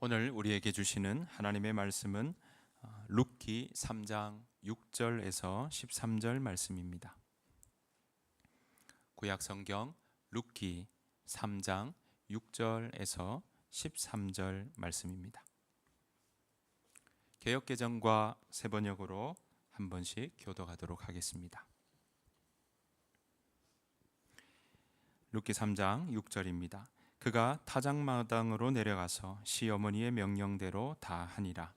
오늘 우리에게 주시는 하나님의 말씀은 룻기 3장 6절에서 13절 말씀입니다. 구약 성경 룻기 3장 6절에서 13절 말씀입니다. 개역개정과 새번역으로 한 번씩 교독하도록 하겠습니다. 룻기 3장 6절입니다. 그가 타작마당으로 내려가서 시어머니의 명령대로 다 하니라.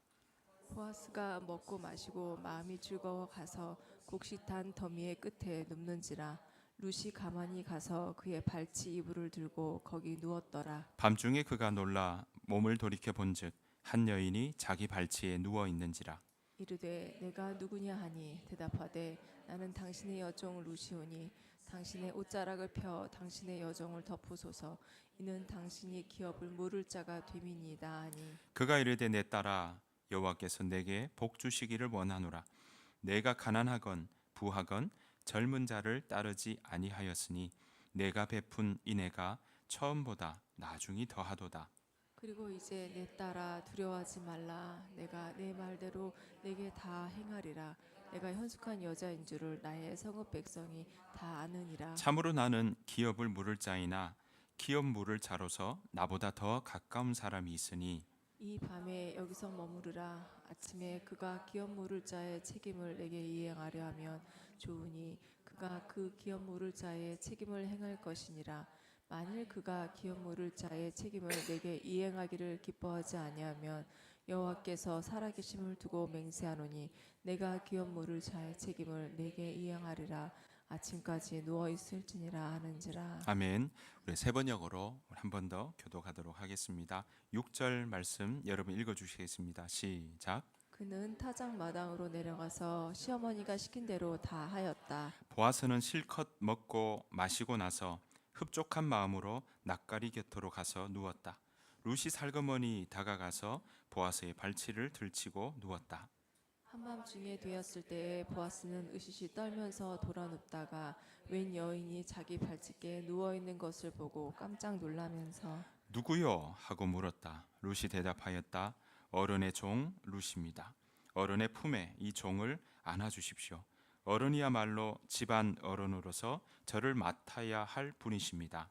보아스가 먹고 마시고 마음이 즐거워 가서 곡식단 더미의 끝에 눕는지라. 룻이 가만히 가서 그의 발치 이불을 들고 거기 누웠더라. 밤중에 그가 놀라 몸을 돌이켜 본즉 한 여인이 자기 발치에 누워 있는지라. 이르되 내가 누구냐 하니 대답하되 나는 당신의 여종 룻이오니 당신의 옷자락을 펴 당신의 여종을 덮으소서. 이는 당신이 기업을 물을 자가 됨이니이다 하니. 그가 이르되 내 딸아 여호와께서 내게 복 주시기를 원하노라. 내가 가난하건 부하건 젊은 자를 따르지 아니하였으니 내가 베푼 인애가 처음보다 나중이 더하도다. 그리고 이제 내 딸아 두려워하지 말라. 내가 내 말대로 내게 다 행하리라. 내가 현숙한 여자인 줄을 나의 성읍 백성이 다 아느니라. 참으로 나는 기업을 물을 자이나 기업 물을 자로서 나보다 더 가까운 사람이 있으니 이 밤에 여기서 머무르라. 아침에 그가 기업 물을 자의 책임을 내게 이행하려 하면 좋으니 그가 그 기업 물을 자의 책임을 행할 것이니라. 만일 그가 기업 물을 자의 책임을 내게 이행하기를 기뻐하지 아니하면 여호와께서 살아계심을 두고 맹세하노니 내가 기업 물을 자의 책임을 내게 이행하리라. 아침까지 누워 있을지니라 하는지라. 아멘. 우리 새번역으로 한 번 더 교독하도록 하겠습니다. 6절 말씀 여러분 읽어주시겠습니다. 시작. 그는 타작 마당으로 내려가서 시어머니가 시킨 대로 다 하였다. 보아스는 실컷 먹고 마시고 나서 흡족한 마음으로 낯가리 곁으로 가서 누웠다. 룻이 살그머니 다가가서 보아스의 발치를 들치고 누웠다. 한밤중에 되었을 때에 보아스는 으시시 떨면서 돌아 눕다가 웬 여인이 자기 발치께 누워 있는 것을 보고 깜짝 놀라면서 누구요? 하고 물었다. 룻이 대답하였다. 어른의 종 룻입니다. 어른의 품에 이 종을 안아주십시오. 어른이야말로 집안 어른으로서 저를 맡아야 할 분이십니다.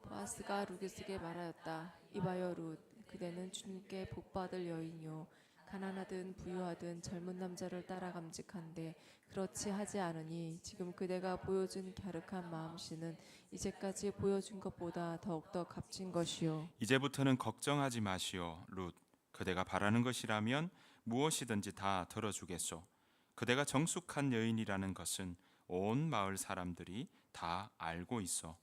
보아스가 룻에게 말하였다. 이봐요 룻, 그대는 주님께 복받을 여인이요 가난하든 부유하든 젊은 남자를 따라 감직한데 그렇지 하지 않으니 지금 그대가 보여준 갸륵한 마음씨는 이제까지 보여준 것보다 더욱더 값진 것이요. 이제부터는 걱정하지 마시오, 룻. 그대가 바라는 것이라면 무엇이든지 다 들어주겠소. 그대가 정숙한 여인이라는 것은 온 마을 사람들이 다 알고 있어.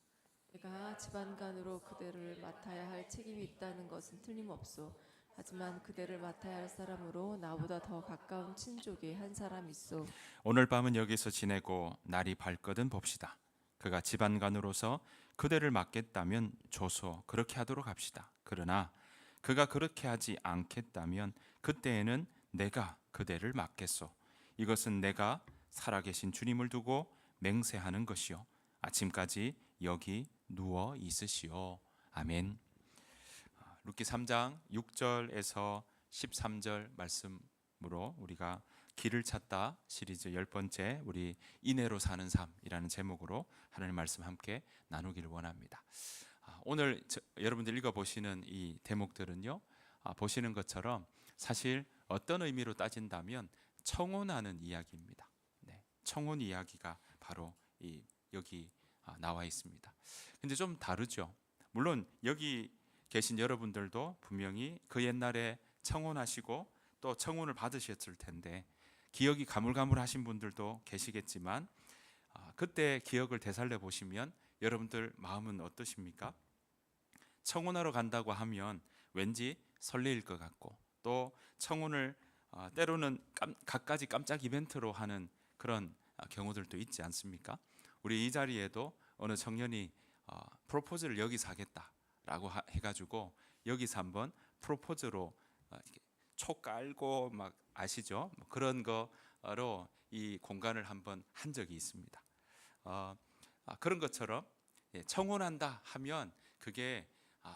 내가 집안간으로 그대를 맡아야 할 책임이 있다는 것은 틀림없소. 하지만 그대를 맡아야 할 사람으로 나보다 더 가까운 친족이 한 사람 있소. 오늘 밤은 여기서 지내고 날이 밝거든 봅시다. 그가 집안간으로서 그대를 맡겠다면 좋소. 그렇게 하도록 합시다. 그러나 그가 그렇게 하지 않겠다면 그때에는 내가 그대를 맡겠소. 이것은 내가 살아계신 주님을 두고 맹세하는 것이요. 아침까지 여기 누워 있으시오. 아멘. 룻기 3장 6절에서 13절 말씀으로 우리가 길을 찾다 시리즈 10번째 우리 인애로 사는 삶이라는 제목으로 하나님 말씀 함께 나누기를 원합니다. 오늘 여러분들 읽어보시는 이 대목들은요, 보시는 것처럼 사실 어떤 의미로 따진다면 청혼하는 이야기입니다. 네, 청혼 이야기가 바로 여기 나와 있습니다. 근데 좀 다르죠. 물론 여기 계신 여러분들도 분명히 그 옛날에 청혼하시고 또 청혼을 받으셨을 텐데 기억이 가물가물하신 분들도 계시겠지만 그때 기억을 되살려 보시면 여러분들 마음은 어떠십니까? 청혼하러 간다고 하면 왠지 설레일 것 같고 또 청혼을 때로는 갖가지 깜짝 이벤트로 하는 그런 경우들도 있지 않습니까? 우리 이 자리에도 어느 청년이 프로포즈를 여기서 하겠다라고 해가지고 여기서 한번 프로포즈로 초 깔고 막 아시죠? 그런 거로 이 공간을 한번 한 적이 있습니다. 그런 것처럼 청혼한다 하면 그게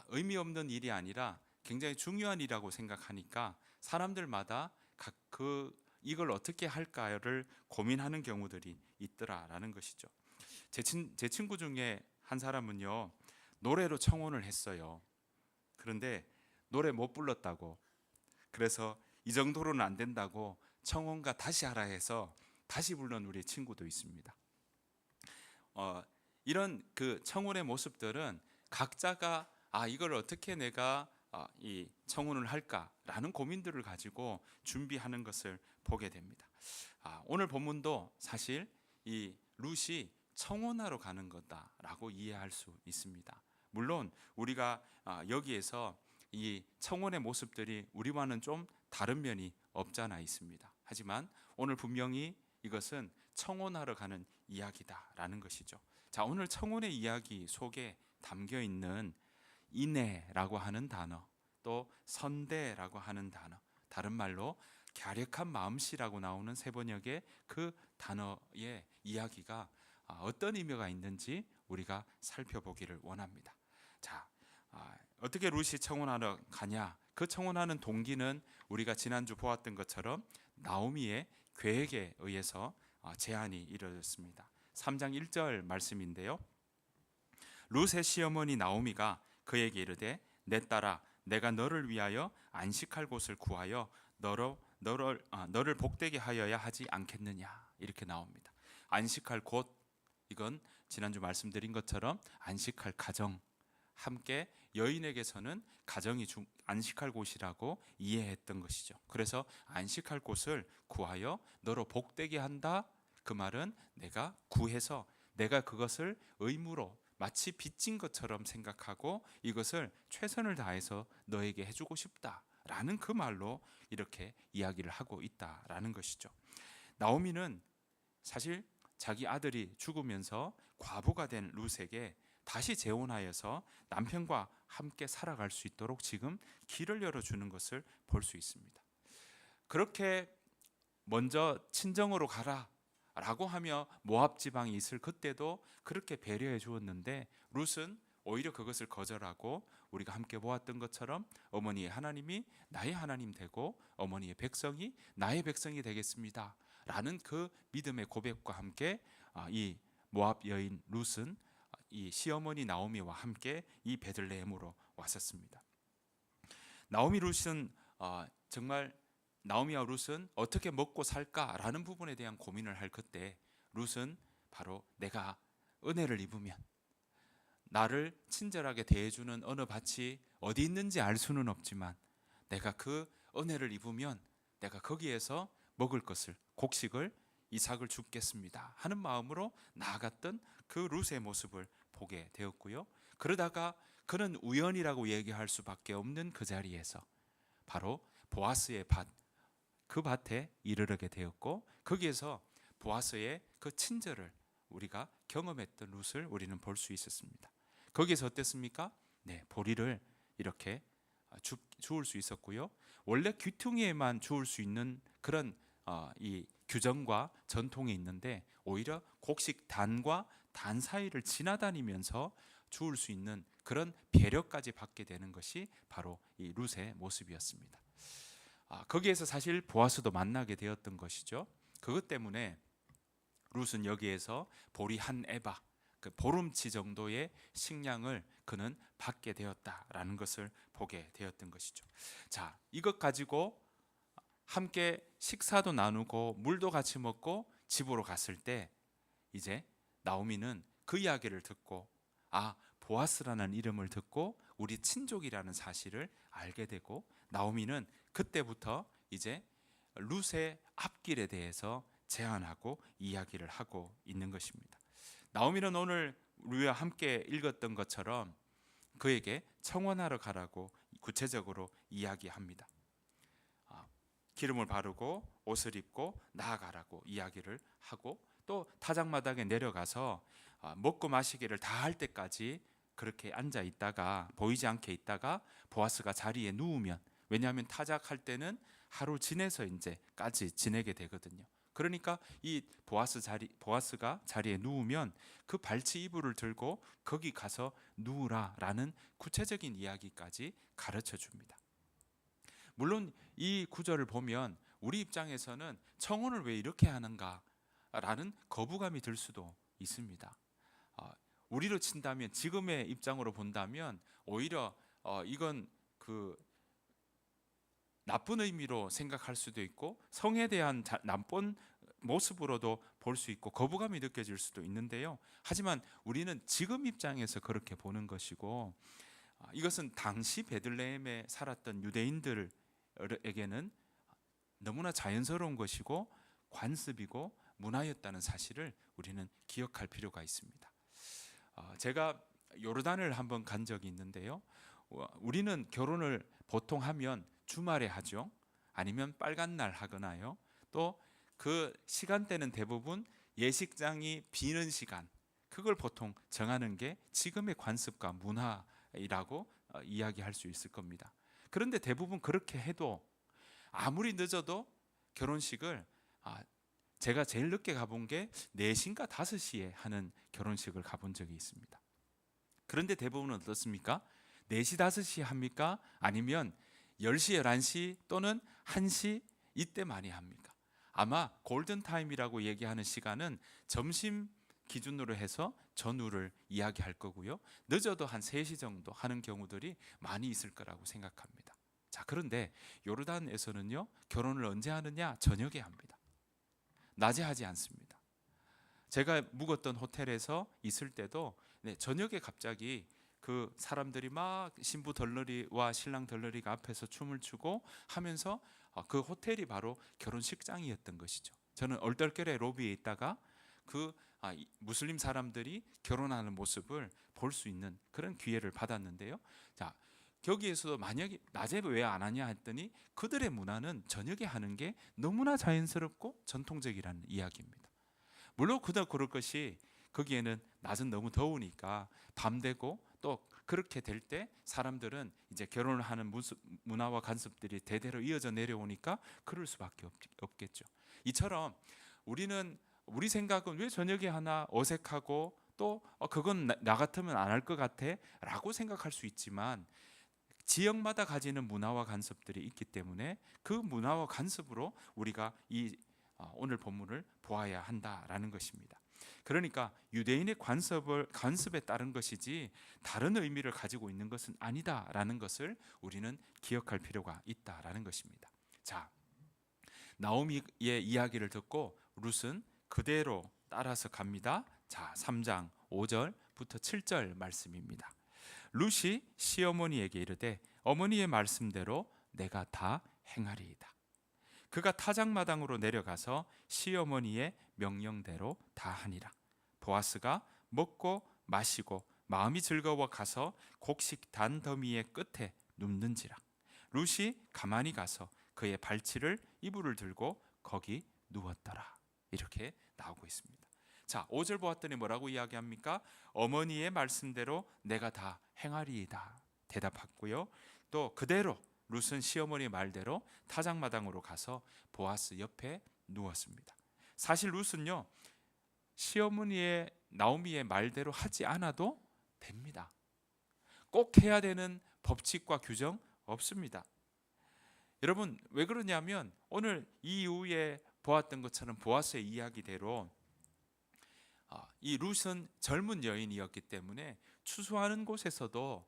의미 없는 일이 아니라 굉장히 중요한 일이라고 생각하니까 사람들마다 이걸 어떻게 할까를 고민하는 경우들이 있더라라는 것이죠. 제 친구 중에 한 사람은요, 노래로 청혼을 했어요. 그런데 노래 못 불렀다고, 그래서 이 정도로는 안 된다고 청혼가 다시 하라 해서 다시 부른 우리 친구도 있습니다. 이런 그 청혼의 모습들은 각자가 이걸 어떻게 내가 이 청혼을 할까라는 고민들을 가지고 준비하는 것을 보게 됩니다. 오늘 본문도 사실 이 룻이 청혼하러 가는 거다라고 이해할 수 있습니다. 물론 우리가 여기에서 이 청혼의 모습들이 우리와는 좀 다른 면이 없잖아 있습니다. 하지만 오늘 분명히 이것은 청혼하러 가는 이야기다라는 것이죠. 자, 오늘 청혼의 이야기 속에 담겨 있는 인애라고 하는 단어, 또 선대라고 하는 단어, 다른 말로 갸륵한 마음씨라고 나오는 세번역의 그 단어의 이야기가 어떤 의미가 있는지 우리가 살펴보기를 원합니다. 자, 어떻게 룻이 청혼하러 가냐? 그 청혼하는 동기는 우리가 지난주 보았던 것처럼 나오미의 계획에 의해서 제안이 이루어졌습니다. 3장 1절 말씀인데요. 룻의 시어머니 나오미가 그에게 이르되 내 딸아 내가 너를 위하여 안식할 곳을 구하여 너를 복되게 하여야 하지 않겠느냐, 이렇게 나옵니다. 안식할 곳, 이건 지난주 말씀드린 것처럼 안식할 가정, 함께 여인에게서는 가정이 안식할 곳이라고 이해했던 것이죠. 그래서 안식할 곳을 구하여 너로 복되게 한다. 그 말은 내가 구해서 내가 그것을 의무로 마치 빚진 것처럼 생각하고 이것을 최선을 다해서 너에게 해주고 싶다라는 그 말로 이렇게 이야기를 하고 있다라는 것이죠. 나오미는 사실 자기 아들이 죽으면서 과부가 된 룻에게 다시 재혼하여서 남편과 함께 살아갈 수 있도록 지금 길을 열어주는 것을 볼 수 있습니다. 그렇게 먼저 친정으로 가라 라고 하며 모압 지방이 있을 그때도 그렇게 배려해 주었는데 룻은 오히려 그것을 거절하고 우리가 함께 보았던 것처럼 어머니의 하나님이 나의 하나님 되고 어머니의 백성이 나의 백성이 되겠습니다 라는 그 믿음의 고백과 함께 이 모압 여인 룻은 이 시어머니 나오미와 함께 이 베들레헴으로 왔었습니다. 정말 나오미와 룻은 어떻게 먹고 살까라는 부분에 대한 고민을 할 그때 룻은 바로 내가 은혜를 입으면 나를 친절하게 대해주는 어느 밭이 어디 있는지 알 수는 없지만 내가 그 은혜를 입으면 내가 거기에서 먹을 것을, 곡식을, 이삭을 줍겠습니다 하는 마음으로 나아갔던 그 룻의 모습을 보게 되었고요. 그러다가 그는 우연이라고 얘기할 수밖에 없는 그 자리에서 바로 보아스의 밭, 그 밭에 이르르게 되었고 거기에서 보아스의 그 친절을 우리가 경험했던 룻을 우리는 볼 수 있었습니다. 거기에서 어땠습니까? 네, 보리를 이렇게 주울 수 있었고요. 원래 귀퉁이에만 주울 수 있는 그런 이 규정과 전통이 있는데 오히려 곡식 단과 단 사이를 지나다니면서 주울 수 있는 그런 배려까지 받게 되는 것이 바로 이 룻의 모습이었습니다. 거기에서 사실 보아스도 만나게 되었던 것이죠. 그것 때문에 룻은 여기에서 보리 한 에바, 그 보름치 정도의 식량을 그는 받게 되었다라는 것을 보게 되었던 것이죠. 자, 이것 가지고 함께 식사도 나누고 물도 같이 먹고 집으로 갔을 때 이제 나오미는 그 이야기를 듣고 보아스라는 이름을 듣고 우리 친족이라는 사실을 알게 되고 나오미는 그때부터 이제 룻의 앞길에 대해서 제안하고 이야기를 하고 있는 것입니다. 나오미는 오늘 우리와 함께 읽었던 것처럼 그에게 청혼하러 가라고 구체적으로 이야기합니다. 기름을 바르고 옷을 입고 나아가라고 이야기를 하고 또 타작마당에 내려가서 먹고 마시기를 다 할 때까지 그렇게 앉아 있다가 보이지 않게 있다가 보아스가 자리에 누우면, 왜냐하면 타작할 때는 하루 지내서 이제까지 지내게 되거든요. 그러니까 이 보아스가 자리에 누우면 그 발치 이불을 들고 거기 가서 누우라라는 구체적인 이야기까지 가르쳐 줍니다. 물론 이 구절을 보면 우리 입장에서는 청혼을 왜 이렇게 하는가라는 거부감이 들 수도 있습니다. 우리로 친다면, 지금의 입장으로 본다면 오히려 이건 그 나쁜 의미로 생각할 수도 있고 성에 대한 나쁜 모습으로도 볼 수 있고 거부감이 느껴질 수도 있는데요. 하지만 우리는 지금 입장에서 그렇게 보는 것이고, 이것은 당시 베들레헴에 살았던 유대인들에게는 너무나 자연스러운 것이고 관습이고 문화였다는 사실을 우리는 기억할 필요가 있습니다. 제가 요르단을 한번 간 적이 있는데요. 우리는 결혼을 보통 하면 주말에 하죠. 아니면 빨간 날 하거나요. 또 그 시간대는 대부분 예식장이 비는 시간, 그걸 보통 정하는 게 지금의 관습과 문화이라고 이야기할 수 있을 겁니다. 그런데 대부분 그렇게 해도 아무리 늦어도 결혼식을 제가 제일 늦게 가본 게 4시인가 5시에 하는 결혼식을 가본 적이 있습니다. 그런데 대부분은 어떻습니까? 4시 5시 합니까? 아니면 10시 11시 또는 1시 이때 많이 합니까? 아마 골든타임이라고 얘기하는 시간은 점심 기준으로 해서 전후를 이야기할 거고요. 늦어도 한 3시 정도 하는 경우들이 많이 있을 거라고 생각합니다. 자, 그런데 요르단에서는요, 결혼을 언제 하느냐? 저녁에 합니다. 낮에 하지 않습니다. 제가 묵었던 호텔에서 있을 때도 저녁에 갑자기 그 사람들이 막 신부 덜러리와 신랑 덜러리가 앞에서 춤을 추고 하면서 그 호텔이 바로 결혼식장이었던 것이죠. 저는 얼떨결에 로비에 있다가 그 무슬림 사람들이 결혼하는 모습을 볼 수 있는 그런 기회를 받았는데요. 자, 거기에서도 만약에 낮에 왜 안 하냐 했더니 그들의 문화는 저녁에 하는 게 너무나 자연스럽고 전통적이라는 이야기입니다. 물론 그럴 것이 거기에는 낮은 너무 더우니까 밤 되고 또 그렇게 될 때 사람들은 이제 결혼을 하는 문화와 관습들이 대대로 이어져 내려오니까 그럴 수밖에 없겠죠. 이처럼 우리 생각은 왜 저녁에 하나 어색하고 또 그건 나 같으면 안 할 것 같아 라고 생각할 수 있지만, 지역마다 가지는 문화와 관습들이 있기 때문에 그 문화와 관습으로 우리가 이 오늘 본문을 보아야 한다라는 것입니다. 그러니까 유대인의 관습에 따른 것이지 다른 의미를 가지고 있는 것은 아니다라는 것을 우리는 기억할 필요가 있다라는 것입니다. 자, 나오미의 이야기를 듣고 룻은 그대로 따라서 갑니다. 자, 3장 5절부터 7절 말씀입니다. 룻이 시어머니에게 이르되 어머니의 말씀대로 내가 다 행하리이다. 그가 타작마당으로 내려가서 시어머니의 명령대로 다 하니라. 보아스가 먹고 마시고 마음이 즐거워 가서 곡식 단더미의 끝에 눕는지라. 룻이 가만히 가서 그의 발치를 이불을 들고 거기 누웠더라. 이렇게 나오고 있습니다. 자, 5절 보았더니 뭐라고 이야기합니까? 어머니의 말씀대로 내가 다 행하리이다 대답했고요. 또 그대로 룻은 시어머니의 말대로 타작마당으로 가서 보아스 옆에 누웠습니다. 사실 룻은요, 시어머니의 나오미의 말대로 하지 않아도 됩니다. 꼭 해야 되는 법칙과 규정 없습니다. 여러분, 왜 그러냐면 오늘 이 이후에 보았던 것처럼 보아스의 이야기대로 이 룻은 젊은 여인이었기 때문에 추수하는 곳에서도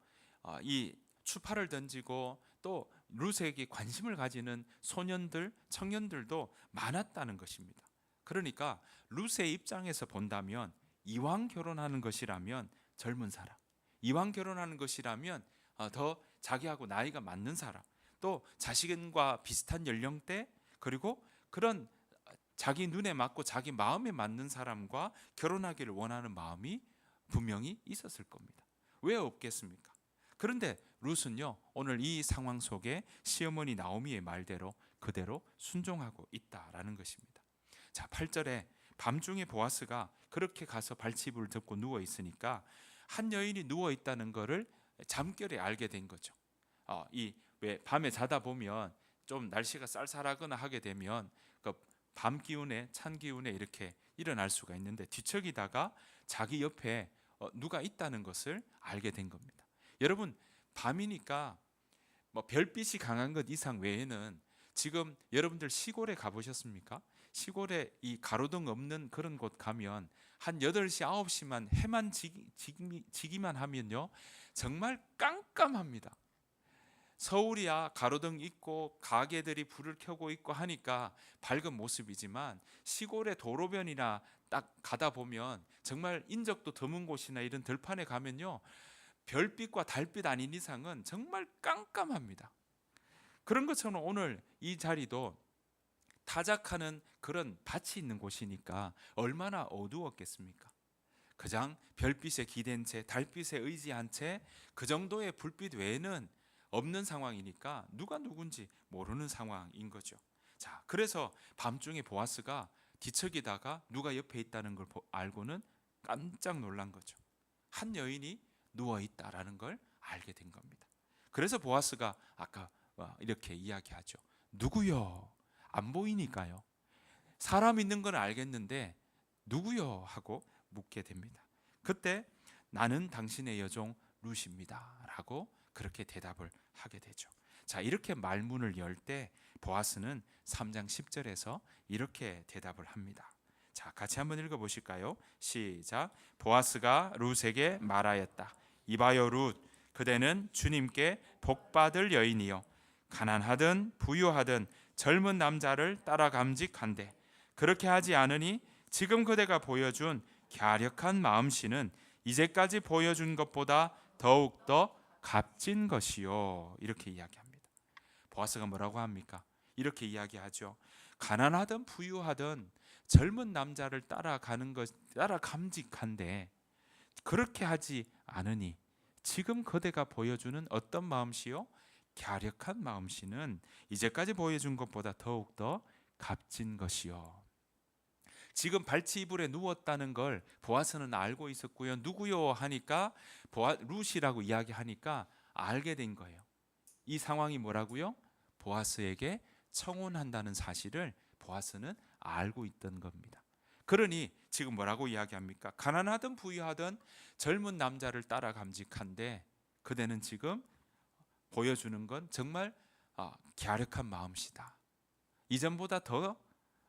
이 추파를 던지고 또 룻에게 관심을 가지는 소년들, 청년들도 많았다는 것입니다. 그러니까 룻의 입장에서 본다면 이왕 결혼하는 것이라면 젊은 사람, 이왕 결혼하는 것이라면 더 자기하고 나이가 맞는 사람, 또 자신과 비슷한 연령대, 그리고 그런 자기 눈에 맞고 자기 마음에 맞는 사람과 결혼하기를 원하는 마음이 분명히 있었을 겁니다. 왜 없겠습니까? 그런데 룻은요, 오늘 이 상황 속에 시어머니 나오미의 말대로 그대로 순종하고 있다라는 것입니다. 자, 8절에 밤중에 보아스가 그렇게 가서 발치이불을 덮고 누워 있으니까 한 여인이 누워 있다는 것을 잠결에 알게 된 거죠. 왜 밤에 자다 보면 좀 날씨가 쌀쌀하거나 하게 되면 그 밤 기운에 찬 기운에 이렇게 일어날 수가 있는데 뒤척이다가 자기 옆에 누가 있다는 것을 알게 된 겁니다. 여러분, 밤이니까 뭐 별빛이 강한 것 이상 외에는 지금 여러분들 시골에 가보셨습니까? 시골에 이 가로등 없는 그런 곳 가면 한 8시, 9시만 해만 지기만 하면요 정말 깜깜합니다. 서울이야 가로등 있고 가게들이 불을 켜고 있고 하니까 밝은 모습이지만 시골의 도로변이나 딱 가다 보면 정말 인적도 드문 곳이나 이런 들판에 가면요 별빛과 달빛 아닌 이상은 정말 깜깜합니다. 그런 것처럼 오늘 이 자리도 타작하는 그런 밭이 있는 곳이니까 얼마나 어두웠겠습니까? 그냥 별빛에 기댄 채 달빛에 의지한 채 그 정도의 불빛 외에는 없는 상황이니까 누가 누군지 모르는 상황인 거죠. 자, 그래서 밤중에 보아스가 뒤척이다가 누가 옆에 있다는 걸 알고는 깜짝 놀란 거죠. 한 여인이 누워 있다라는 걸 알게 된 겁니다. 그래서 보아스가 아까 이렇게 이야기하죠. 누구요? 안 보이니까요. 사람 있는 건 알겠는데 누구요? 하고 묻게 됩니다. 그때 나는 당신의 여종 룻입니다 라고 그렇게 대답을 하게 되죠. 자, 이렇게 말문을 열 때 보아스는 3장 10절에서 이렇게 대답을 합니다. 자, 같이 한번 읽어보실까요? 시작. 보아스가 룻에게 말하였다. 이봐요 룻, 그대는 주님께 복받을 여인이요 가난하든 부유하든 젊은 남자를 따라 감직한대. 그렇게 하지 않으니 지금 그대가 보여준 갸력한 마음씨는 이제까지 보여준 것보다 더욱더 값진 것이요. 이렇게 이야기합니다. 보아스가 뭐라고 합니까? 이렇게 이야기하죠. 가난하든 부유하든 젊은 남자를 따라가는 것, 따라 감직한데 그렇게 하지 않으니 지금 그대가 보여주는 어떤 마음씨요? 갸력한 마음씨는 이제까지 보여준 것보다 더욱더 값진 것이요. 지금 발치 이불에 누웠다는 걸 보아스는 알고 있었고요. 누구요 하니까 룻이라고 이야기하니까 알게 된 거예요. 이 상황이 뭐라고요? 보아스에게 청혼한다는 사실을 보아스는 알고 있던 겁니다. 그러니 지금 뭐라고 이야기합니까? 가난하든 부유하든 젊은 남자를 따라 감직한데 그대는 지금 보여주는 건 정말 갸륵한 마음이다. 이전보다 더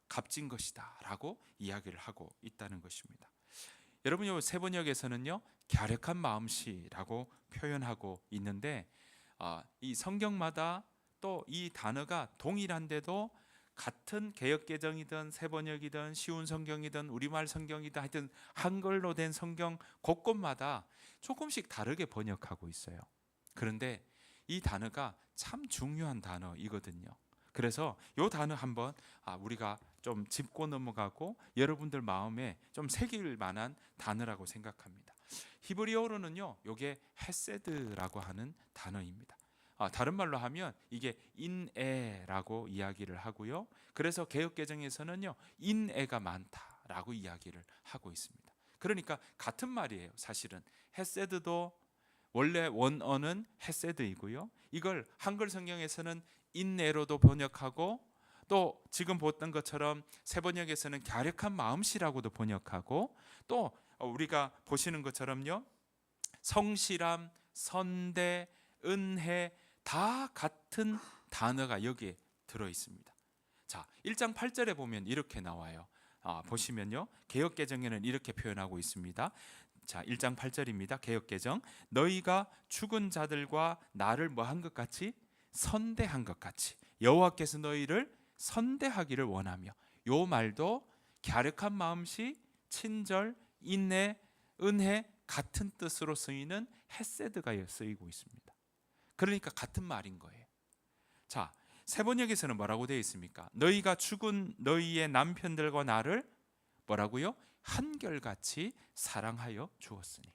값진 것이다 라고 이야기를 하고 있다는 것입니다. 여러분, 이 세번역에서는요 갸륵한 마음씨라고 표현하고 있는데 이 성경마다 또 이 단어가 동일한데도 같은 개역개정이든 세번역이든 쉬운 성경이든 우리말 성경이든 하여튼 한글로 된 성경 곳곳마다 조금씩 다르게 번역하고 있어요. 그런데 이 단어가 참 중요한 단어이거든요. 그래서 이 단어 한번 우리가 좀 짚고 넘어가고 여러분들 마음에 좀 새길 만한 단어라고 생각합니다. 히브리어로는요 이게 헤세드라고 하는 단어입니다. 다른 말로 하면 이게 인애라고 이야기를 하고요. 그래서 개역개정에서는요 인애가 많다라고 이야기를 하고 있습니다. 그러니까 같은 말이에요. 사실은 헤세드도 원래 원어는 헤세드이고요. 이걸 한글 성경에서는 인애로도 번역하고 또 지금 보던 것처럼 세번역에서는 갸륵한 마음씨라고도 번역하고 또 우리가 보시는 것처럼요 성실함, 선대, 은혜 다 같은 단어가 여기에 들어 있습니다. 자, 1장 8절에 보면 이렇게 나와요. 보시면요 개역개정에는 이렇게 표현하고 있습니다. 자, 1장 8절입니다. 개역개정. 너희가 죽은 자들과 나를 뭐한 것 같이? 선대한 것 같이 여호와께서 너희를 선대하기를 원하며, 요 말도 갸륵한 마음씨, 친절, 인내, 은혜 같은 뜻으로 쓰이는 헤세드가 쓰이고 있습니다. 그러니까 같은 말인 거예요. 자, 세번역에서는 뭐라고 되어 있습니까? 너희가 죽은 너희의 남편들과 나를 뭐라고요? 한결같이 사랑하여 주었으니.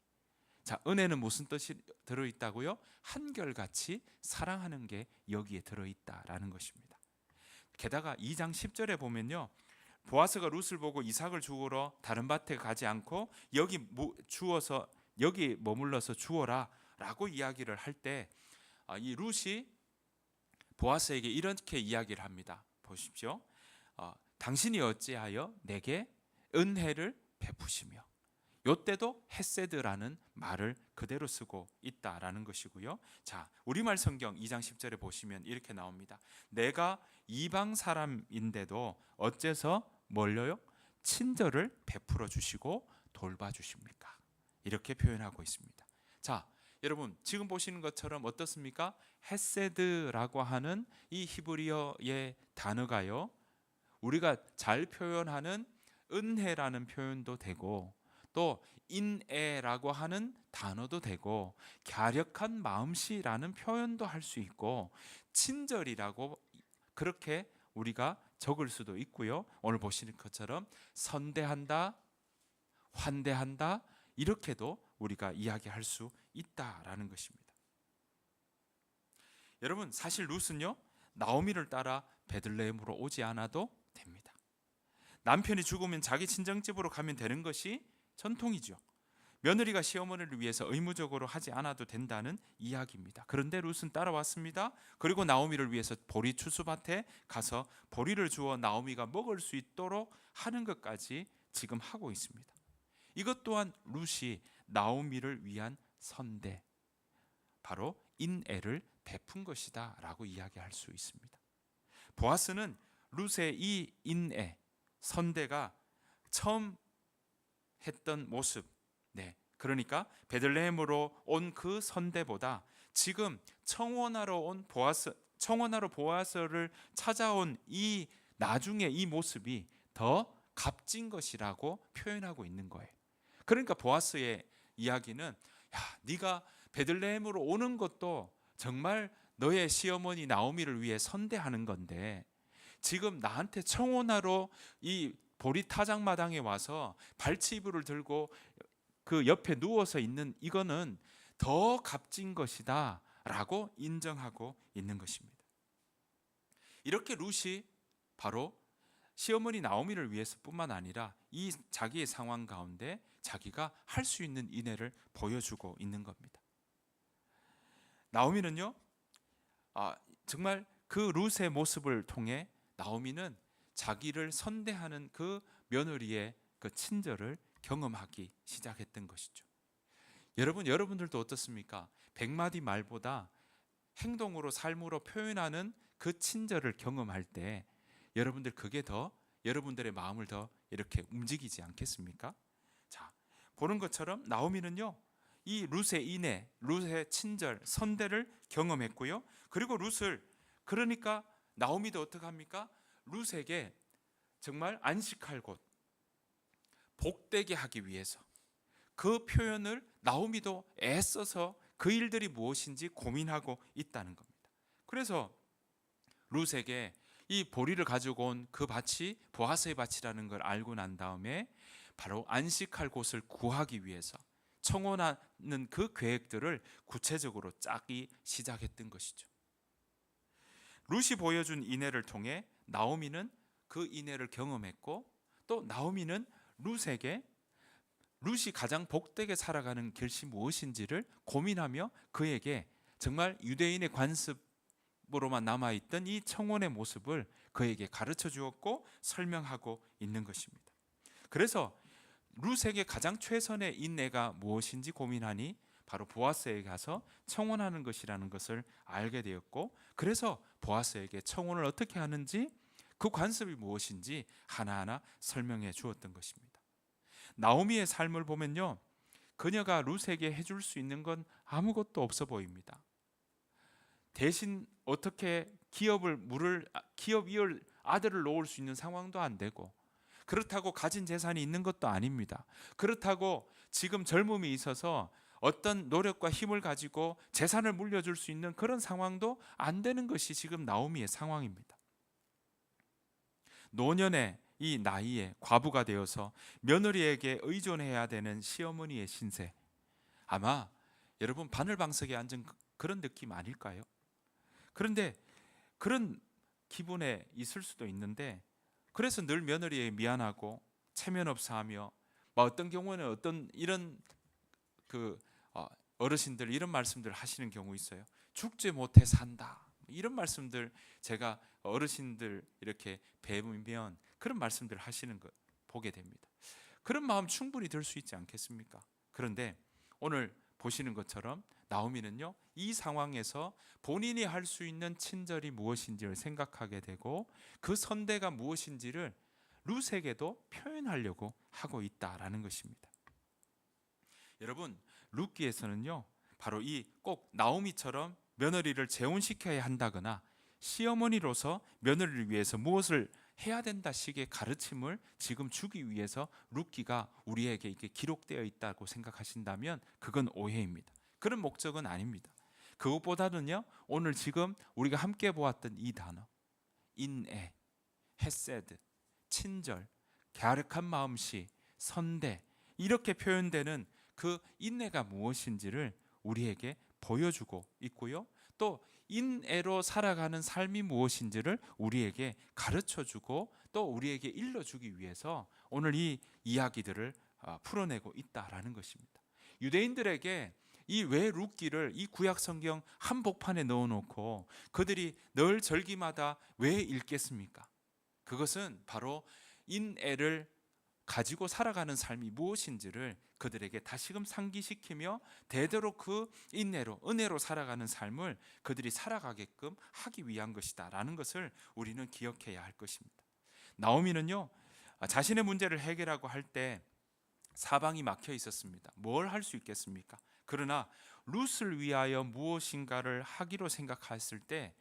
자, 은혜는 무슨 뜻이 들어있다고요? 한결같이 사랑하는 게 여기에 들어있다라는 것입니다. 게다가 2장 10절에 보면요 보아스가 룻을 보고 이삭을 주우러 다른 밭에 가지 않고 여기 주어서 여기 머물러서 주어라 라고 이야기를 할 때 이 룻이 보아스에게 이렇게 이야기를 합니다. 보십시오. 당신이 어찌하여 내게 은혜를 베푸시며, 요때도 헤세드라는 말을 그대로 쓰고 있다라는 것이고요. 자, 우리말 성경 2장 10절에 보시면 이렇게 나옵니다. 내가 이방 사람인데도 어째서 뭘요? 친절을 베풀어 주시고 돌봐 주십니까? 이렇게 표현하고 있습니다. 자, 여러분 지금 보시는 것처럼 어떻습니까? 헤세드라고 하는 이 히브리어의 단어가요, 우리가 잘 표현하는 은혜라는 표현도 되고, 또 인애라고 하는 단어도 되고, 갸력한 마음씨라는 표현도 할 수 있고, 친절이라고 그렇게 우리가 적을 수도 있고요. 오늘 보시는 것처럼 선대한다, 환대한다, 이렇게도 우리가 이야기할 수 있다라는 것입니다. 여러분 사실 룻은요, 나오미를 따라 베들레헴으로 오지 않아도 됩니다. 남편이 죽으면 자기 친정집으로 가면 되는 것이 전통이죠. 며느리가 시어머니를 위해서 의무적으로 하지 않아도 된다는 이야기입니다. 그런데 룻은 따라왔습니다. 그리고 나오미를 위해서 보리 추수밭에 가서 보리를 주어 나오미가 먹을 수 있도록 하는 것까지 지금 하고 있습니다. 이것 또한 룻이 나오미를 위한 선대, 바로 인애를 베푼 것이다 라고 이야기할 수 있습니다. 보아스는 룻의 이 인애, 선대가 처음 했던 모습, 그러니까 베들레헴으로 온 그 선대보다 지금 청혼하러 보아스를 찾아온 이 나중에 이 모습이 더 값진 것이라고 표현하고 있는 거예요. 그러니까 보아스의 이야기는, 야, 네가 베들레헴으로 오는 것도 정말 너의 시어머니 나오미를 위해 선대하는 건데, 지금 나한테 청혼하러 이 보리 타작마당에 와서 발치이불을 들고 그 옆에 누워서 있는 이거는 더 값진 것이다 라고 인정하고 있는 것입니다. 이렇게 룻이 바로 시어머니 나오미를 위해서뿐만 아니라 이 자기의 상황 가운데 자기가 할 수 있는 인애를 보여주고 있는 겁니다. 나오미는요, 정말 그 룻의 모습을 통해 나오미는 자기를 선대하는 그 며느리의 그 친절을 경험하기 시작했던 것이죠. 여러분들도 어떻습니까? 100마디 말보다 행동으로, 삶으로 표현하는 그 친절을 경험할 때 여러분들 그게 더 여러분들의 마음을 더 이렇게 움직이지 않겠습니까? 자, 보는 것처럼 나오미는요, 이 룻의 인애, 룻의 친절, 선대를 경험했고요. 그리고 룻을, 그러니까 나오미도 어떻게 합니까? 룻에게 정말 안식할 곳, 복되게 하기 위해서 그 표현을 나오미도 애써서 그 일들이 무엇인지 고민하고 있다는 겁니다. 그래서 룻에게 이 보리를 가지고 온 그 밭이 보아스의 밭이라는 걸 알고 난 다음에 바로 안식할 곳을 구하기 위해서 청혼하는 그 계획들을 구체적으로 짜기 시작했던 것이죠. 룻이 보여준 인애를 통해 나오미는 그 인애를 경험했고, 또 나오미는 룻이 가장 복되게 살아가는 길이 무엇인지를 고민하며 그에게 정말 유대인의 관습으로만 남아있던 이 청혼의 모습을 그에게 가르쳐 주었고 설명하고 있는 것입니다. 그래서 룻에게 가장 최선의 인애가 무엇인지 고민하니 바로 보아스에게 가서 청혼하는 것이라는 것을 알게 되었고, 그래서 보아스에게 청혼을 어떻게 하는지, 그 관습이 무엇인지 하나하나 설명해 주었던 것입니다. 나오미의 삶을 보면요, 그녀가 룻에게 해줄 수 있는 건 아무것도 없어 보입니다. 대신 어떻게 기업 이을 아들을 놓을 수 있는 상황도 안 되고, 그렇다고 가진 재산이 있는 것도 아닙니다. 그렇다고 지금 젊음이 있어서 어떤 노력과 힘을 가지고 재산을 물려줄 수 있는 그런 상황도 안 되는 것이 지금 나오미의 상황입니다. 노년의 이 나이에 과부가 되어서 며느리에게 의존해야 되는 시어머니의 신세, 아마 여러분 바늘방석에 앉은 그런 느낌 아닐까요? 그런데 그런 기분에 있을 수도 있는데, 그래서 늘 며느리에 미안하고 체면 없어하며, 어떤 경우는 어떤 이런 어르신들 이런 말씀들 하시는 경우 있어요. 죽지 못해 산다, 이런 말씀들 제가 어르신들 이렇게 뵈면 그런 말씀들을 하시는 거 보게 됩니다. 그런 마음 충분히 들 수 있지 않겠습니까? 그런데 오늘 보시는 것처럼 나오미는요, 이 상황에서 본인이 할 수 있는 친절이 무엇인지를 생각하게 되고 그 선대가 무엇인지를 룻에게도 표현하려고 하고 있다라는 것입니다. 여러분, 룻기에서는요, 바로 이 꼭 나오미처럼 며느리를 재혼시켜야 한다거나 시어머니로서 며느리를 위해서 무엇을 해야 된다 식의 가르침을 지금 주기 위해서 룻기가 우리에게 이게 기록되어 있다고 생각하신다면 그건 오해입니다. 그런 목적은 아닙니다. 그것보다는요, 오늘 지금 우리가 함께 보았던 이 단어 인애, 헤세드, 친절, 갸륵한 마음씨, 선대, 이렇게 표현되는 그 인애가 무엇인지를 우리에게 보여주고 있고요. 또 인애로 살아가는 삶이 무엇인지를 우리에게 가르쳐주고 또 우리에게 일러주기 위해서 오늘 이 이야기들을 풀어내고 있다라는 것입니다. 유대인들에게 이 왜 룻기를 이 구약 성경 한복판에 넣어놓고 그들이 늘 절기마다 왜 읽겠습니까? 그것은 바로 인애를 가지고 살아가는 삶이 무엇인지를 그들에게 다시금 상기시키며 대대로 그 인내로 은혜로 살아가는 삶을 그들이 살아가게끔 하기 위한 것이다라는 것을 우리는 기억해야 할 것입니다. 나오미는요, 자신의 문제를 해결하고 할 때 사방이 막혀 있었습니다. 뭘 할 수 있겠습니까? 그러나 룻을 위하여 무엇인가를 하기로 생각했을 때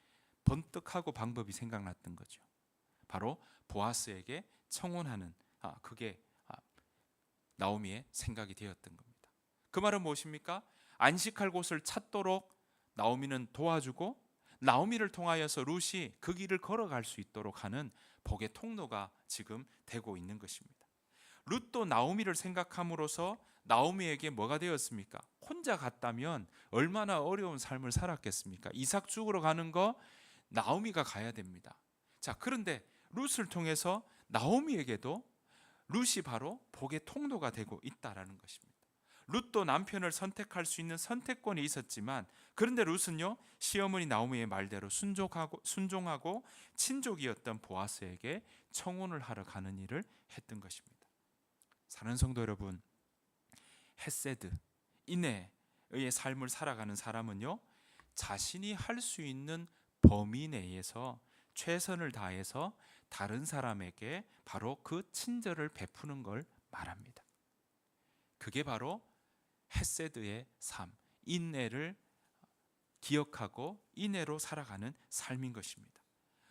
번뜩하고 방법이 생각났던 거죠. 바로 보아스에게 청혼하는 그게 나오미의 생각이 되었던 겁니다. 그 말은 무엇입니까? 안식할 곳을 찾도록 나오미는 도와주고 나오미를 통하여서 룻이 그 길을 걸어갈 수 있도록 하는 복의 통로가 지금 되고 있는 것입니다. 룻도 나오미를 생각함으로써 나오미에게 뭐가 되었습니까? 혼자 갔다면 얼마나 어려운 삶을 살았겠습니까? 이삭 죽으러 가는 거 나오미가 가야 됩니다. 자, 그런데 룻을 통해서 나오미에게도 룻이 바로 복의 통로가 되고 있다라는 것입니다. 룻도 남편을 선택할 수 있는 선택권이 있었지만 그런데 룻은요, 시어머니 나오미의 말대로 순종하고 친족이었던 보아스에게 청혼을 하러 가는 일을 했던 것입니다. 사랑하는 성도 여러분, 헤세드, 인애의 삶을 살아가는 사람은요, 자신이 할 수 있는 범위 내에서 최선을 다해서 다른 사람에게 바로 그 친절을 베푸는 걸 말합니다. 그게 바로 헤세드의 삶, 인내를 기억하고 인내로 살아가는 삶인 것입니다.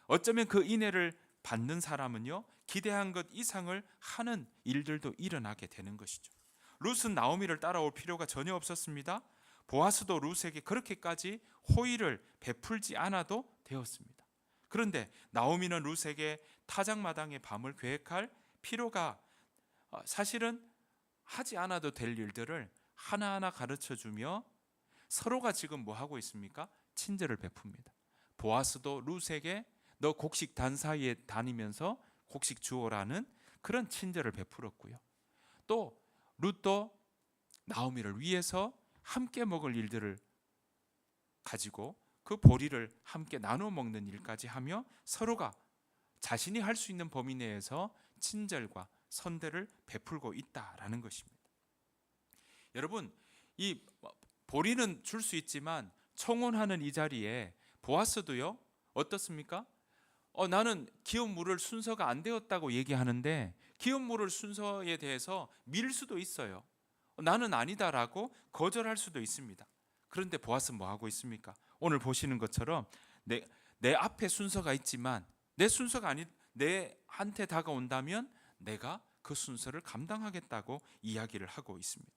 어쩌면 그 인내를 받는 사람은요, 기대한 것 이상을 하는 일들도 일어나게 되는 것이죠. 룻은 나오미를 따라올 필요가 전혀 없었습니다. 보아스도 룻에게 그렇게까지 호의를 베풀지 않아도 되었습니다. 그런데 나오미는 룻에게 타작마당의 밤을 계획할 필요가 사실은 하지 않아도 될 일들을 하나하나 가르쳐주며 서로가 지금 뭐 하고 있습니까? 친절을 베풉니다. 보아스도 룻에게 너 곡식 단 사이에 다니면서 곡식 주오라는 그런 친절을 베풀었고요. 또 룻도 나오미를 위해서 함께 먹을 일들을 가지고 그 보리를 함께 나눠 먹는 일까지 하며 서로가 자신이 할 수 있는 범위 내에서 친절과 선대를 베풀고 있다라는 것입니다. 여러분, 이 보리는 줄 수 있지만 청혼하는 이 자리에 보아스도요, 어떻습니까? 나는 기업 물을 순서가 안 되었다고 얘기하는데 기업 물을 순서에 대해서 밀 수도 있어요. 나는 아니다라고 거절할 수도 있습니다. 그런데 보아스는 뭐 하고 있습니까? 오늘 보시는 것처럼 내 앞에 순서가 있지만 내 순서가 아니 내한테 다가온다면 내가 그 순서를 감당하겠다고 이야기를 하고 있습니다.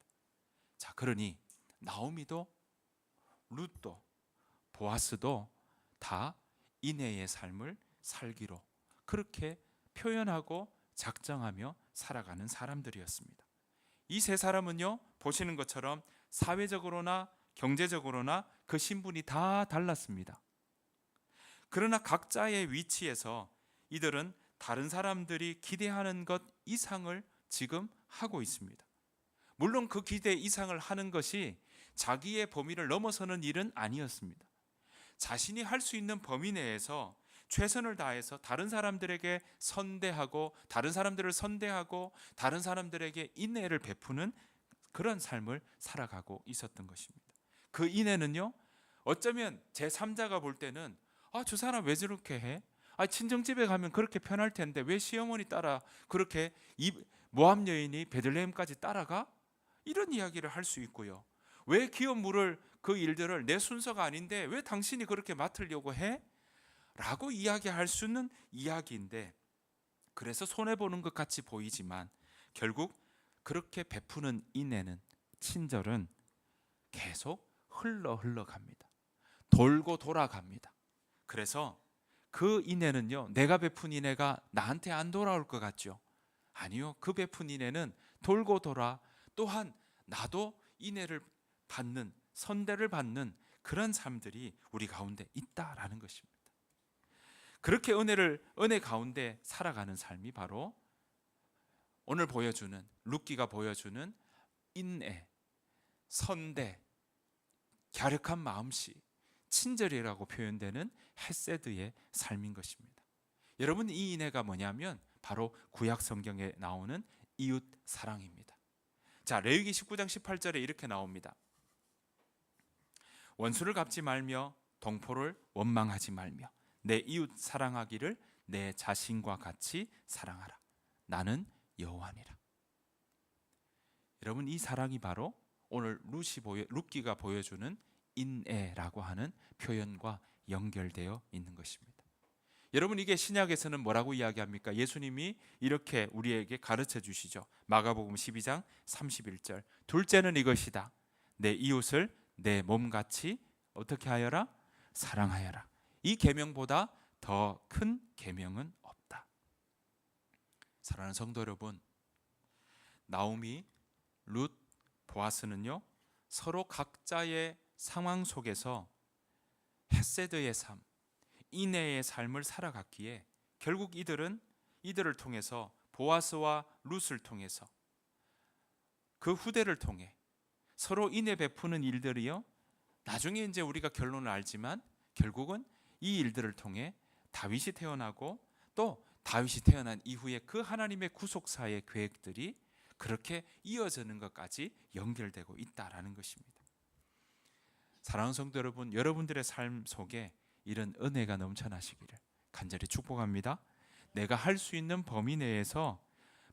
자, 그러니 나오미도 룻도 보아스도 다 인애의 삶을 살기로 그렇게 표현하고 작정하며 살아가는 사람들이었습니다. 이 세 사람은요, 보시는 것처럼 사회적으로나 경제적으로나 그 신분이 다 달랐습니다. 그러나 각자의 위치에서 이들은 다른 사람들이 기대하는 것 이상을 지금 하고 있습니다. 물론 그 기대 이상을 하는 것이 자기의 범위를 넘어서는 일은 아니었습니다. 자신이 할 수 있는 범위 내에서 최선을 다해서 다른 사람들에게 선대하고 다른 사람들을 선대하고 다른 사람들에게 인애를 베푸는 그런 삶을 살아가고 있었던 것입니다. 그 인애는요, 어쩌면 제3자가 볼 때는 저 사람 왜 저렇게 해? 친정집에 가면 그렇게 편할 텐데 왜 시어머니 따라 그렇게 모압 여인이 베들레헴까지 따라가? 이런 이야기를 할 수 있고요. 왜 기업 물을 그 일들을 내 순서가 아닌데 왜 당신이 그렇게 맡으려고 해? 라고 이야기할 수 있는 이야기인데, 그래서 손해보는 것 같이 보이지만 결국 그렇게 베푸는 인애는, 친절은 계속 흘러갑니다. 돌고 돌아갑니다. 그래서 그 인애는요, 내가 베푼 인애가 나한테 안 돌아올 것 같죠? 아니요, 그 베푼 인애는 돌고 돌아 또한 나도 인애를 받는, 선대를 받는 그런 삶들이 우리 가운데 있다라는 것입니다. 그렇게 은혜 가운데 살아가는 삶이 바로 오늘 보여주는, 룻기가 보여주는 인애, 선대, 갸륵한 마음씨, 친절이라고 표현되는 헤세드의 삶인 것입니다. 여러분, 이 인애가 뭐냐면 바로 구약 성경에 나오는 이웃 사랑입니다. 자, 레위기 19장 18절에 이렇게 나옵니다. 원수를 갚지 말며 동포를 원망하지 말며 내 이웃 사랑하기를 내 자신과 같이 사랑하라. 나는 여호와니라. 여러분, 이 사랑이 바로 오늘 룻기가 보여주는 인애라고 하는 표현과 연결되어 있는 것입니다. 여러분, 이게 신약에서는 뭐라고 이야기합니까? 예수님이 이렇게 우리에게 가르쳐 주시죠. 마가복음 12장 31절. 둘째는 이것이다. 내 이웃을 내 몸같이 어떻게 하여라? 사랑하여라. 이 계명보다 더 큰 계명은 없다. 사랑하는 성도 여러분, 나오미, 룻, 보아스는요, 서로 각자의 상황 속에서 헤세드의 삶, 인애의 삶을 살아갔기에 결국 이들을 통해서, 보아스와 룻을 통해서, 그 후대를 통해 서로 인애 베푸는 일들이요, 나중에 이제 우리가 결론을 알지만 결국은 이 일들을 통해 다윗이 태어나고 또 다윗이 태어난 이후에 그 하나님의 구속사의 계획들이 그렇게 이어지는 것까지 연결되고 있다라는 것입니다. 사랑하는 성도 여러분, 여러분들의 삶 속에 이런 은혜가 넘쳐나시기를 간절히 축복합니다. 내가 할 수 있는 범위 내에서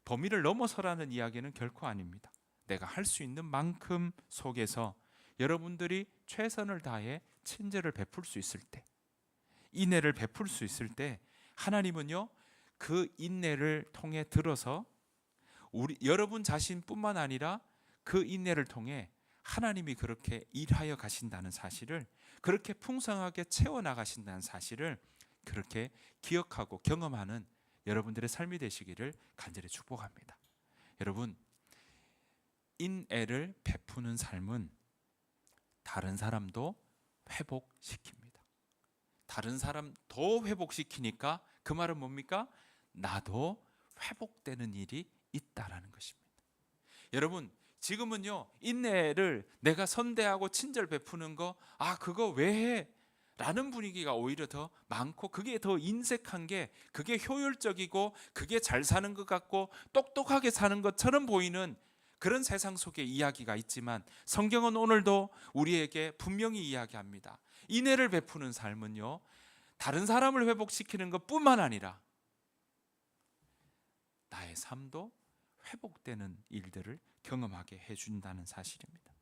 범위를 넘어서라는 이야기는 결코 아닙니다. 내가 할 수 있는 만큼 속에서 여러분들이 최선을 다해 친절을 베풀 수 있을 때, 인애를 베풀 수 있을 때 하나님은요, 그 인애를 통해 들어서 여러분 자신뿐만 아니라 그 인애를 통해 하나님이 그렇게 일하여 가신다는 사실을, 그렇게 풍성하게 채워나가신다는 사실을 그렇게 기억하고 경험하는 여러분들의 삶이 되시기를 간절히 축복합니다. 여러분, 인애를 베푸는 삶은 다른 사람도 회복시킵니다. 다른 사람 더 회복시키니까 그 말은 뭡니까? 나도 회복되는 일이 있다라는 것입니다. 여러분, 지금은요, 인내를 내가 선대하고 친절 베푸는 거, 그거 왜 해? 라는 분위기가 오히려 더 많고, 그게 더 인색한 게, 그게 효율적이고 그게 잘 사는 것 같고 똑똑하게 사는 것처럼 보이는 그런 세상 속에 이야기가 있지만, 성경은 오늘도 우리에게 분명히 이야기합니다. 인애를 베푸는 삶은요, 다른 사람을 회복시키는 것뿐만 아니라 나의 삶도 회복되는 일들을 경험하게 해준다는 사실입니다.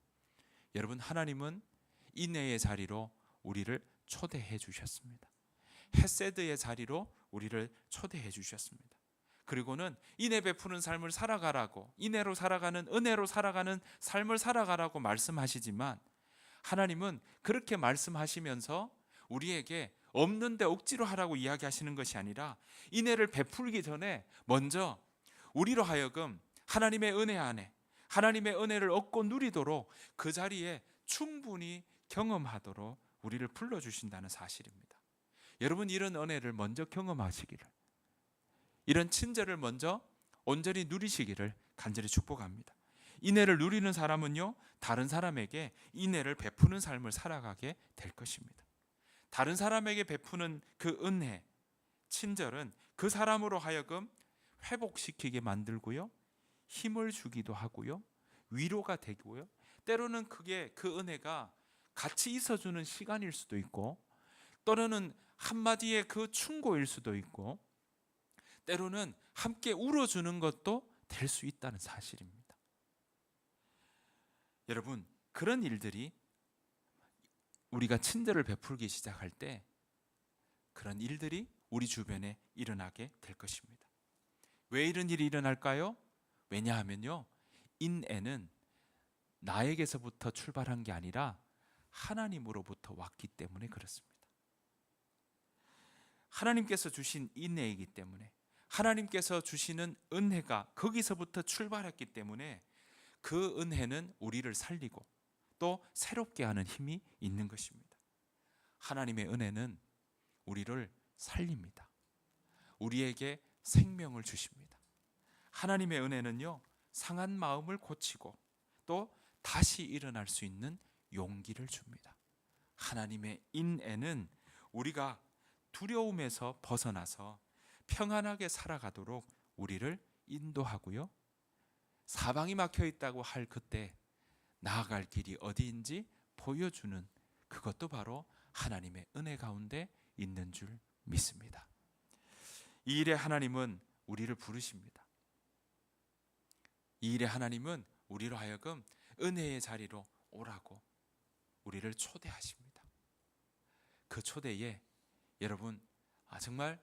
여러분, 하나님은 인애의 자리로 우리를 초대해 주셨습니다. 헤세드의 자리로 우리를 초대해 주셨습니다. 그리고는 인애 베푸는 삶을 살아가라고, 인애로 살아가는, 은혜로 살아가는 삶을 살아가라고 말씀하시지만, 하나님은 그렇게 말씀하시면서 우리에게 없는데 억지로 하라고 이야기하시는 것이 아니라, 인애를 베풀기 전에 먼저 우리로 하여금 하나님의 은혜 안에, 하나님의 은혜를 얻고 누리도록 그 자리에 충분히 경험하도록 우리를 불러주신다는 사실입니다. 여러분, 이런 은혜를 먼저 경험하시기를, 이런 친절을 먼저 온전히 누리시기를 간절히 축복합니다. 인애를 누리는 사람은요, 다른 사람에게 인애를 베푸는 삶을 살아가게 될 것입니다. 다른 사람에게 베푸는 그 은혜, 친절은 그 사람으로 하여금 회복시키게 만들고요, 힘을 주기도 하고요, 위로가 되고요, 때로는 그게 그 은혜가 같이 있어주는 시간일 수도 있고, 때로는 한마디의 그 충고일 수도 있고, 때로는 함께 울어주는 것도 될 수 있다는 사실입니다. 여러분, 그런 일들이 우리가 친절을 베풀기 시작할 때 그런 일들이 우리 주변에 일어나게 될 것입니다. 왜 이런 일이 일어날까요? 왜냐하면요, 인애는 나에게서부터 출발한 게 아니라 하나님으로부터 왔기 때문에 그렇습니다. 하나님께서 주신 인애이기 때문에, 하나님께서 주시는 은혜가 거기서부터 출발했기 때문에 그 은혜는 우리를 살리고 또 새롭게 하는 힘이 있는 것입니다. 하나님의 은혜는 우리를 살립니다. 우리에게 생명을 주십니다. 하나님의 은혜는요, 상한 마음을 고치고 또 다시 일어날 수 있는 용기를 줍니다. 하나님의 인애는 우리가 두려움에서 벗어나서 평안하게 살아가도록 우리를 인도하고요, 사방이 막혀 있다고 할 그때 나아갈 길이 어디인지 보여주는, 그것도 바로 하나님의 은혜 가운데 있는 줄 믿습니다. 이 일에 하나님은 우리를 부르십니다. 이 일에 하나님은 우리로 하여금 은혜의 자리로 오라고 우리를 초대하십니다. 그 초대에 여러분, 정말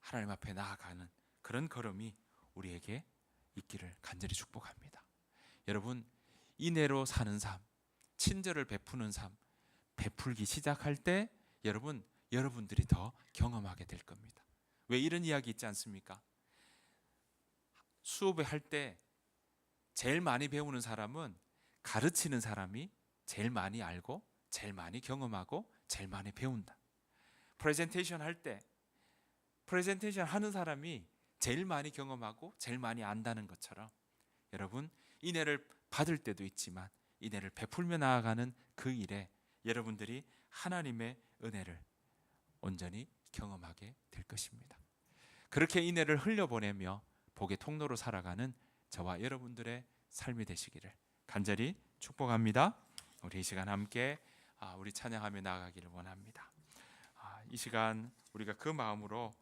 하나님 앞에 나아가는 그런 걸음이 우리에게 있기를 간절히 축복합니다. 여러분, 인애로 사는 삶, 친절을 베푸는 삶, 베풀기 시작할 때 여러분들이 더 경험하게 될 겁니다. 왜 이런 이야기 있지 않습니까? 수업을 할 때 제일 많이 배우는 사람은 가르치는 사람이 제일 많이 알고 제일 많이 경험하고 제일 많이 배운다. 프레젠테이션 할 때 프레젠테이션 하는 사람이 제일 많이 경험하고 제일 많이 안다는 것처럼, 여러분, 인애를 받을 때도 있지만 인애를 베풀며 나아가는 그 일에 여러분들이 하나님의 은혜를 온전히 경험하게 될 것입니다. 그렇게 인애를 흘려보내며 복의 통로로 살아가는 저와 여러분들의 삶이 되시기를 간절히 축복합니다. 우리 이 시간 함께 우리 찬양하며 나아가기를 원합니다. 이 시간 우리가 그 마음으로